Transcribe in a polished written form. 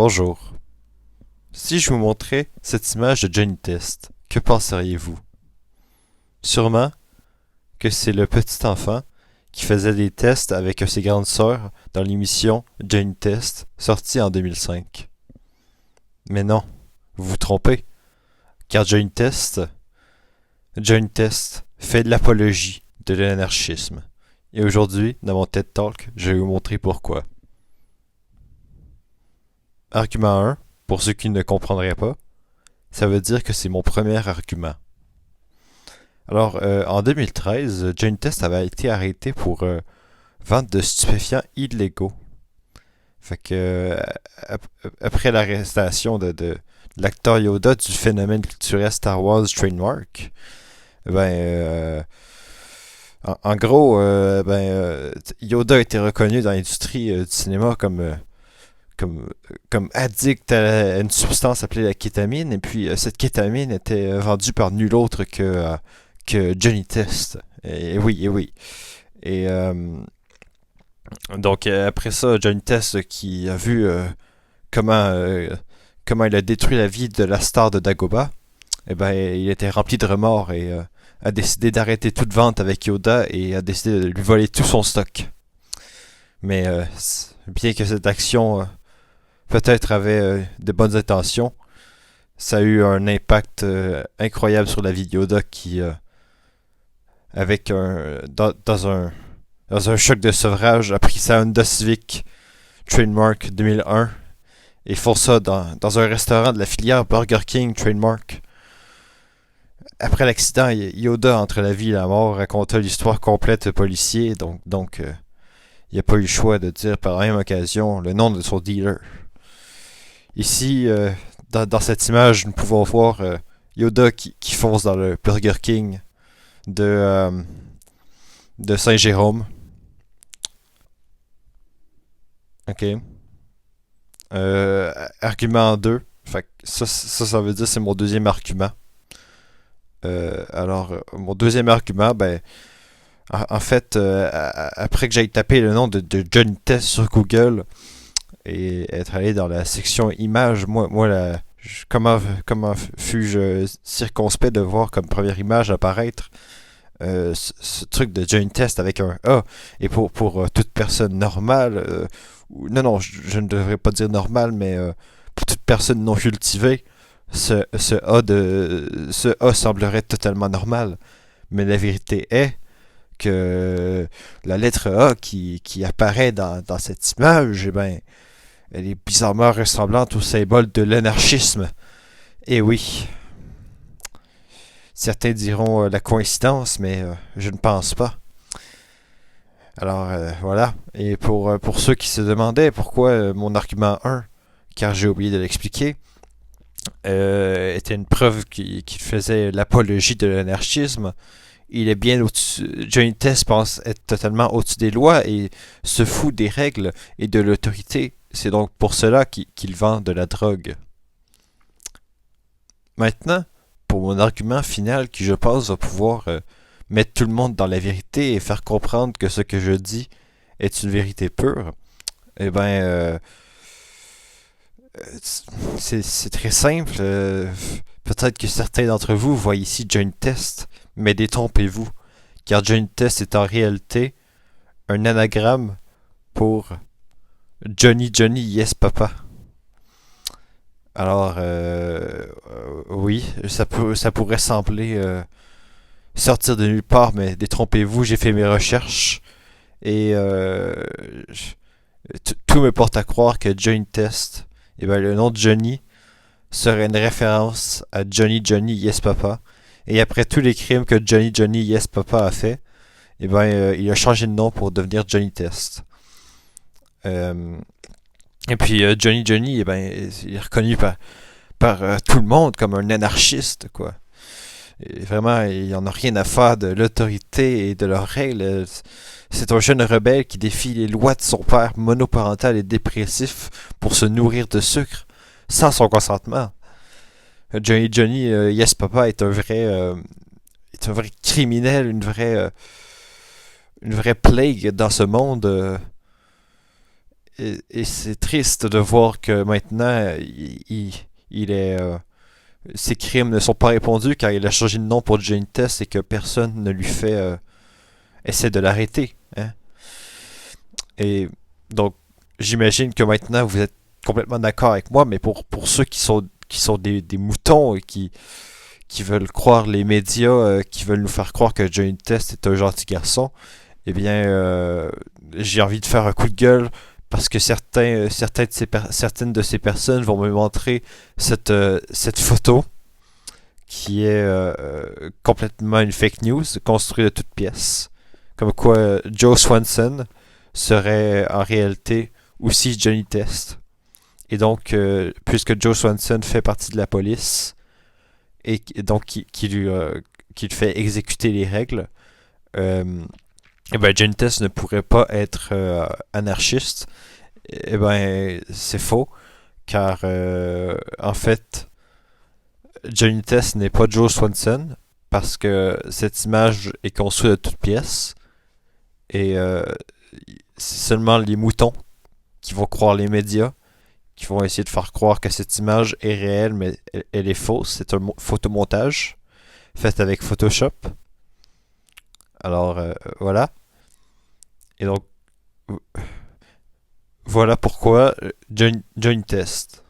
Bonjour. Si je vous montrais cette image de Johnny Test, que penseriez-vous? Sûrement que c'est le petit enfant qui faisait des tests avec ses grandes sœurs dans l'émission Johnny Test, sortie en 2005. Mais non, vous vous trompez, car Johnny Test fait de l'apologie de l'anarchisme. Et aujourd'hui, dans mon TED Talk, je vais vous montrer pourquoi. Argument 1, pour ceux qui ne comprendraient pas, ça veut dire que c'est mon premier argument. Alors, en 2013, Johnny Test avait été arrêté pour vente de stupéfiants illégaux. Fait que, après l'arrestation de l'acteur Yoda du phénomène culturel Star Wars Trademark, en gros, Yoda a été reconnu dans l'industrie du cinéma comme addict à une substance appelée la kétamine, et puis cette kétamine était vendue par nul autre que Johnny Test. Et oui, et oui. Et donc après ça, Johnny Test qui a vu comment il a détruit la vie de la star de Dagobah, il était rempli de remords et a décidé d'arrêter toute vente avec Yoda et a décidé de lui voler tout son stock. Mais bien que cette action peut-être avait de bonnes intentions, ça a eu un impact incroyable sur la vie de Yoda qui, avec dans un choc de sevrage, a pris sa Honda Civic Trademark 2001 et fonça dans un restaurant de la filière Burger King Trademark. Après l'accident, Yoda, entre la vie et la mort, raconta l'histoire complète au policier, donc il n'a pas eu le choix de dire par la même occasion le nom de son dealer. Ici, dans cette image, nous pouvons voir Yoda qui fonce dans le Burger King de Saint-Jérôme. Ok. Argument 2. Fait que ça veut dire que c'est mon deuxième argument. Mon deuxième argument, en fait, après que j'aille taper le nom de Johnny Test sur Google et être allé dans la section images, comment fus-je circonspect de voir comme première image apparaître ce truc de Johnny Test avec un A. Et pour toute personne normale, non, je ne devrais pas dire normale, mais pour toute personne non cultivée, ce A semblerait totalement normal. Mais la vérité est que la lettre A qui apparaît dans cette image, elle est bizarrement ressemblante au symbole de l'anarchisme. Et oui, certains diront la coïncidence, mais je ne pense pas. Alors voilà. Et pour ceux qui se demandaient pourquoi mon argument 1, car j'ai oublié de l'expliquer, était une preuve qu'il faisait l'apologie de l'anarchisme, il est bien au-dessus. Johnny Test pense être totalement au-dessus des lois et se fout des règles et de l'autorité. C'est donc pour cela qu'il vend de la drogue. Maintenant, pour mon argument final qui je pense va pouvoir mettre tout le monde dans la vérité et faire comprendre que ce que je dis est une vérité pure, c'est très simple. Peut-être que certains d'entre vous voient ici Johnny Test, mais détrompez-vous, car Johnny Test est en réalité un anagramme pour Johnny Yes Papa. Alors, oui, ça pourrait sembler sortir de nulle part, mais détrompez-vous, j'ai fait mes recherches et tout me porte à croire que Johnny Test, le nom de Johnny serait une référence à Johnny Yes Papa. Et après tous les crimes que Johnny Yes Papa a fait, il a changé de nom pour devenir Johnny Test. Et puis Johnny, il est reconnu par tout le monde comme un anarchiste, quoi. Et vraiment, il n'en a rien à faire de l'autorité et de leurs règles. C'est un jeune rebelle qui défie les lois de son père monoparental et dépressif pour se nourrir de sucre sans son consentement. Johnny Yes Papa est un vrai criminel, une vraie plague dans ce monde. et c'est triste de voir que maintenant, il est, ses crimes ne sont pas répondus car il a changé de nom pour Johnny Test et que personne ne lui fait essaie de l'arrêter. Hein? Et donc, j'imagine que maintenant vous êtes complètement d'accord avec moi, mais pour ceux qui sont des moutons et qui veulent croire les médias, qui veulent nous faire croire que Johnny Test est un gentil garçon, eh bien, j'ai envie de faire un coup de gueule parce que certaines de ces personnes vont me montrer cette photo qui est complètement une fake news construite de toutes pièces. Comme quoi Joe Swanson serait en réalité aussi Johnny Test. Et donc, puisque Joe Swanson fait partie de la police, et donc qui lui fait exécuter les règles, et ben Johnny Test ne pourrait pas être anarchiste. Et ben c'est faux, car en fait, Johnny Test n'est pas Joe Swanson, parce que cette image est construite de toutes pièces, et c'est seulement les moutons qui vont croire les médias, qui vont essayer de faire croire que cette image est réelle, mais elle est fausse. C'est un photomontage fait avec Photoshop. Alors voilà. Et donc voilà pourquoi Johnny Test.